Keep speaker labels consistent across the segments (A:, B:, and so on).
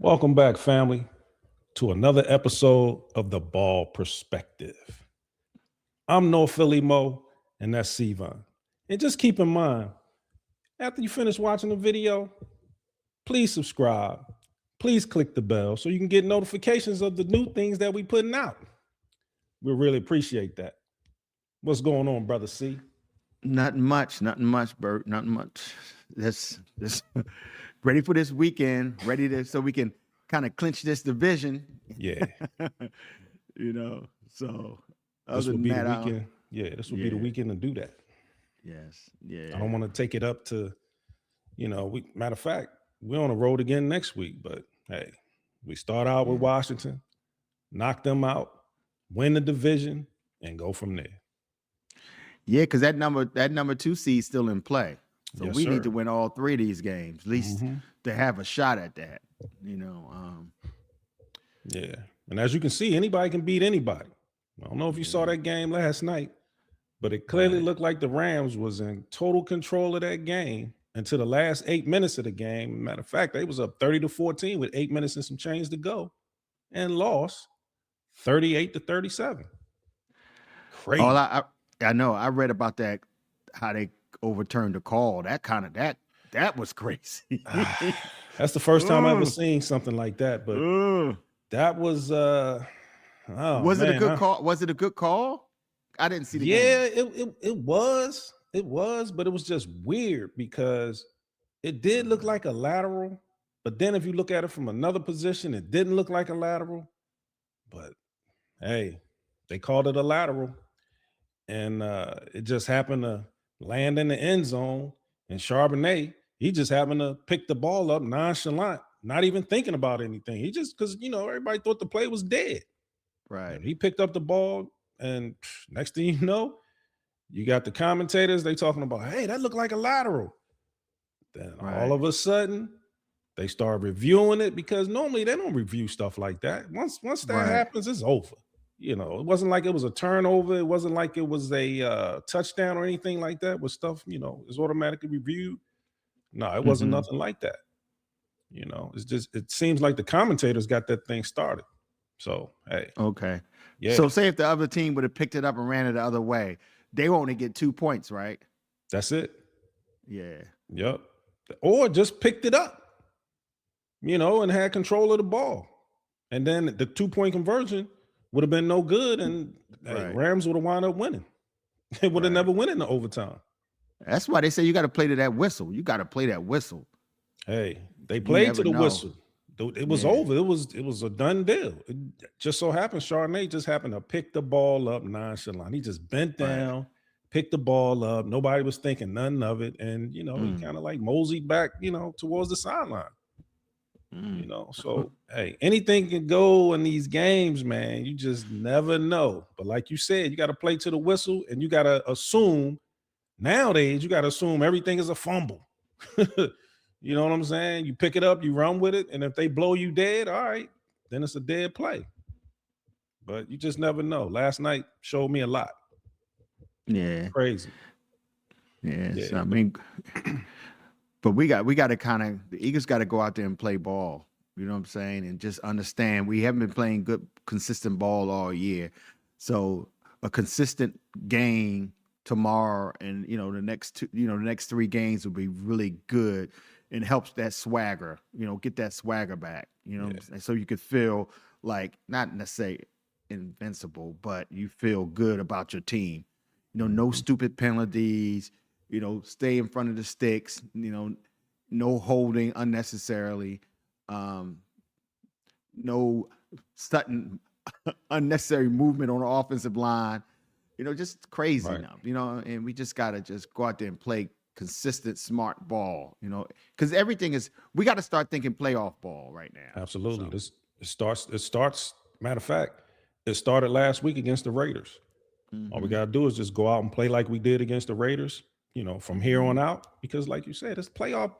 A: Welcome back, family, to another episode of The Ball Perspective. I'm No Philly Mo, and that's Sivan. And just keep in mind, after you finish watching the video, please subscribe. Please click the bell so you can get notifications of the new things that we putting out. We really appreciate that. What's going on, brother C?
B: Nothing much, Bert. Nothing much. This ready for this weekend, so we can kind of clinch this division.
A: Yeah.
B: So
A: This
B: other
A: would
B: than
A: be the
B: that,
A: weekend. Yeah, this would be the weekend to do that.
B: yes, yeah.
A: I don't want to take it up to, matter of fact, we're on the road again next week, but hey, we start out with Washington, knock them out, win the division, and go from there.
B: Yeah, because that number 2 seed still in play. So
A: Yes,
B: we
A: sir.
B: need to win all 3 of these games, at least to have a shot at that.
A: Yeah. And as you can see, anybody can beat anybody. I don't know if you saw that game last night, but it clearly looked like the Rams was in total control of that game until the last 8 minutes of the game. Matter of fact, they was up 30-14 with 8 minutes and some change to go and lost 38-37. Crazy.
B: I know. I read about that, how they overturned the call. That was crazy.
A: That's the first time I ever seen something like that. But that was
B: was it a good call? Was it a good call? I didn't see the
A: game. Yeah, it was. It was, but it was just weird because it did look like a lateral. But then if you look at it from another position, it didn't look like a lateral. But hey, they called it a lateral. And it just happened to land in the end zone. And Charbonnet, he just happened to pick the ball up nonchalant, not even thinking about anything. He just, because, everybody thought the play was dead.
B: Right.
A: And he picked up the ball, and next thing you know, you got the commentators, they talking about, hey, that looked like a lateral. Then all of a sudden, they start reviewing it because normally they don't review stuff like that. Once that happens, it's over. It wasn't like it was a turnover. It wasn't like it was a touchdown or anything like that. With stuff, is automatically reviewed. No, it wasn't nothing like that. It's just, it seems like the commentators got that thing started. So, hey.
B: Okay.
A: Yeah.
B: So say if the other team would have picked it up and ran it the other way, they only get 2 points, right?
A: That's it.
B: Yeah.
A: Yep. Or just picked it up, and had control of the ball. And then the 2-point conversion would have been no good, and Rams would have wound up winning. They would have never went into overtime.
B: That's why they say you got to play to that whistle. You got to play that whistle.
A: Hey, they played to the whistle. It was over. It was a done deal. It just so happened Charbonnet just happened to pick the ball up nonchalant. He just bent down, picked the ball up. Nobody was thinking nothing of it, and he kind of like moseyed back, towards the sideline. So hey, anything can go in these games, man. You just never know. But like you said, you got to play to the whistle, and you got to assume nowadays, you got to assume everything is a fumble. You know what I'm saying? You pick it up, you run with it, and if they blow you dead, all right, then it's a dead play. But you just never know. Last night showed me a lot.
B: Yeah.
A: Crazy.
B: Yes. Yeah. I mean, but we got to the Eagles got to go out there and play ball. You know what I'm saying? And just understand we haven't been playing good, consistent ball all year. So a consistent game tomorrow and the next 3 games will be really good and helps that swagger, get that swagger back, and so you could feel like not necessarily invincible, but you feel good about your team. No stupid penalties, stay in front of the sticks, no holding unnecessarily, no sudden unnecessary movement on the offensive line. Just crazy enough, and we just got to just go out there and play consistent, smart ball, because we got to start thinking playoff ball right now.
A: Absolutely. So. It starts, matter of fact, it started last week against the Raiders. All we got to do is just go out and play like we did against the Raiders, from here on out, because like you said, it's playoff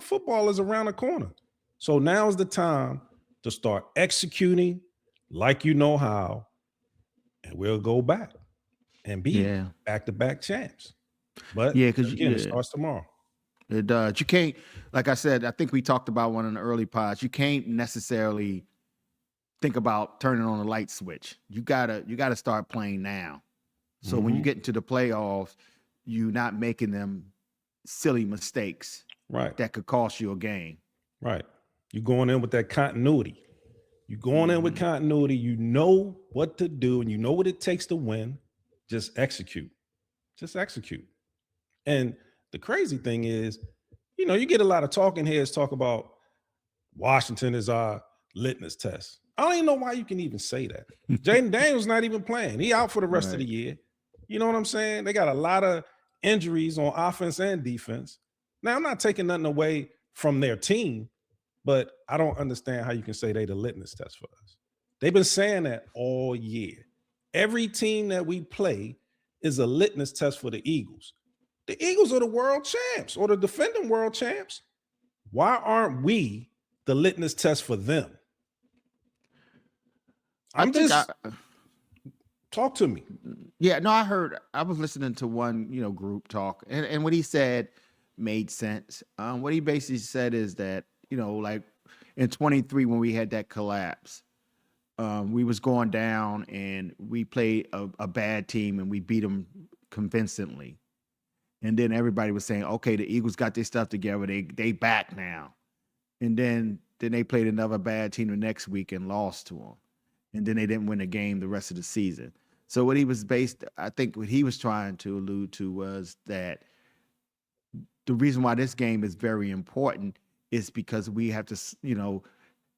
A: football is around the corner. So now's the time to start executing like you know how, and we'll go back and be back-to-back champs. But again, it starts tomorrow.
B: It does. You can't, like I said, I think we talked about one in the early pods. You can't necessarily think about turning on a light switch. You gotta start playing now. So when you get into the playoffs, you're not making them silly mistakes
A: Right.
B: that could cost you a game.
A: Right. You're going in with that continuity. You're going in with continuity. You know what to do and you know what it takes to win. Just execute. Just execute. And the crazy thing is, you get a lot of talking heads talk about Washington is our litmus test. I don't even know why you can even say that. Jaden Daniels not even playing. He out for the rest of the year. You know what I'm saying? They got a lot of injuries on offense and defense. Now, I'm not taking nothing away from their team, but I don't understand how you can say they the litmus test for us. They've been saying that all year. Every team that we play is a litmus test for the Eagles. The Eagles are the world champs or the defending world champs. Why aren't we the litmus test for them? Talk to me.
B: Yeah, no, I was listening to one, group talk, and what he said made sense. What he basically said is that, like in 23 when we had that collapse, we was going down and we played a bad team and we beat them convincingly. And then everybody was saying, okay, the Eagles got their stuff together. They back now. And then they played another bad team the next week and lost to them. And then they didn't win the game the rest of the season. So what he was trying to allude to was that the reason why this game is very important is because we have to,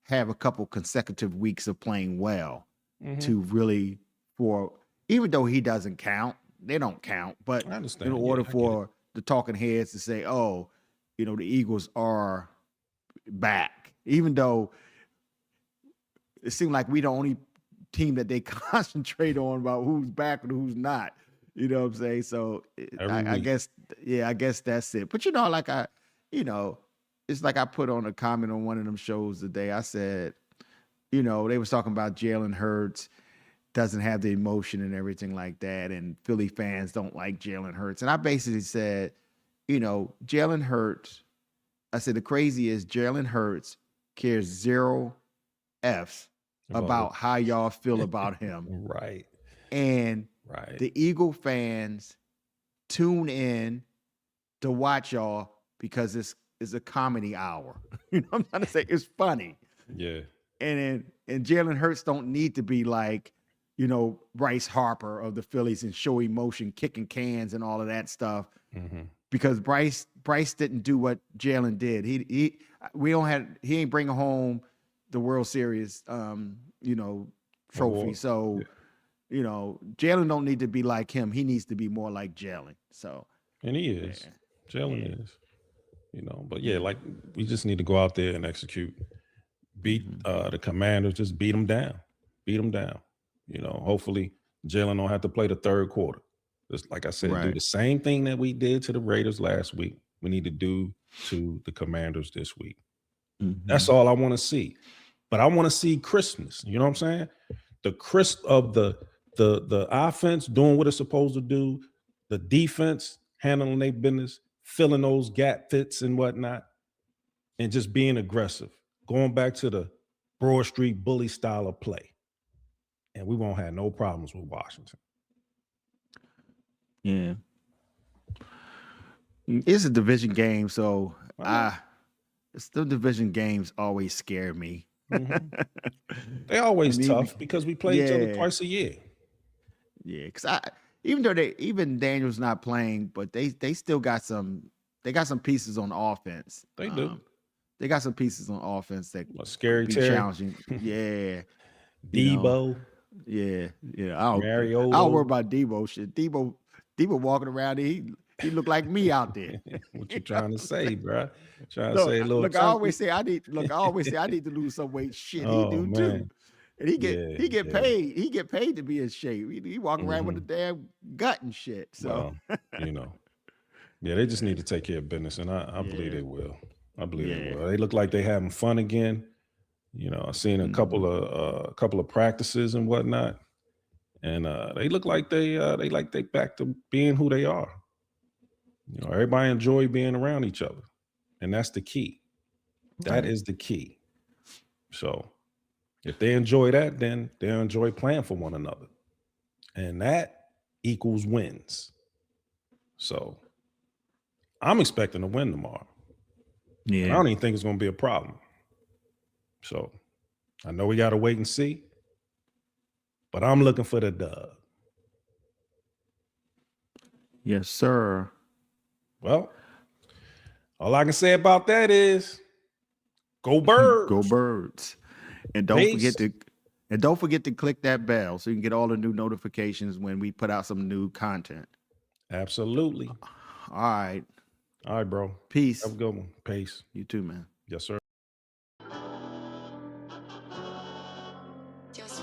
B: have a couple consecutive weeks of playing well to really, even though he doesn't count, they don't count, but
A: I understand.
B: in order for the talking heads to say, oh, the Eagles are back, even though it seemed like we the only team that they concentrate on about who's back and who's not. You know what I'm saying? So I guess that's it. But it's like I put on a comment on one of them shows today. I said, they was talking about Jalen Hurts doesn't have the emotion and everything like that, and Philly fans don't like Jalen Hurts. And I basically said, Jalen Hurts, I said the crazy is Jalen Hurts cares 0 F's about how y'all feel about him.
A: Right.
B: And the Eagle fans tune in to watch y'all because it's a comedy hour. You know what I'm trying to say? It's funny.
A: Yeah.
B: And Jalen Hurts don't need to be like, Bryce Harper of the Phillies and show emotion, kicking cans and all of that stuff. Because Bryce didn't do what Jalen did. He ain't bringing home the World Series, trophy. So, Jalen don't need to be like him. He needs to be more like Jalen. So,
A: and he is. Jalen is. But like we just need to go out there and execute. Beat the Commanders. Just beat them down. Beat them down. Hopefully Jalen don't have to play the third quarter. Just like I said, do the same thing that we did to the Raiders last week. We need to do to the Commanders this week. That's all I want to see. But I want to see Christmas. You know what I'm saying? The crisp of the offense doing what it's supposed to do, the defense handling their business, filling those gap fits and whatnot, and just being aggressive. Going back to the Broad Street bully style of play. And we won't have no problems with Washington.
B: Yeah. It's a division game, so still division games always scare me.
A: They always tough because we play each other twice a year.
B: Yeah, because even though even Daniel's not playing, but they still got some pieces on offense.
A: They do.
B: They got some pieces on offense that
A: scary
B: be
A: Terry.
B: Challenging. Yeah.
A: Debo.
B: Yeah.
A: I don't
B: worry about Debo shit. Debo walking around, he look like me out there.
A: What you trying to say, bro? Trying to say a little.
B: Look, I always say I need to lose some weight. Shit, he do too. And he get paid. He get paid to be in shape. He walk around with a damn gut and shit. So
A: they just need to take care of business, and I believe they will. I believe they will. They look like they having fun again. I've seen a couple of practices and whatnot, and they look like they back to being who they are. You know, everybody enjoy being around each other. And that's the key. That
B: Right.
A: is the key. So if they enjoy that, then they'll enjoy playing for one another. And that equals wins. So I'm expecting to win tomorrow. And I
B: Yeah.
A: don't even think it's going to be a problem. So I know we got to wait and see, but I'm looking for the dub.
B: Yes, sir.
A: Well, all I can say about that is go Birds.
B: Go Birds. And don't forget to click that bell so you can get all the new notifications when we put out some new content.
A: Absolutely.
B: All right.
A: All right, bro.
B: Peace.
A: Have a good one. Peace.
B: You too, man.
A: Yes, sir.
C: Just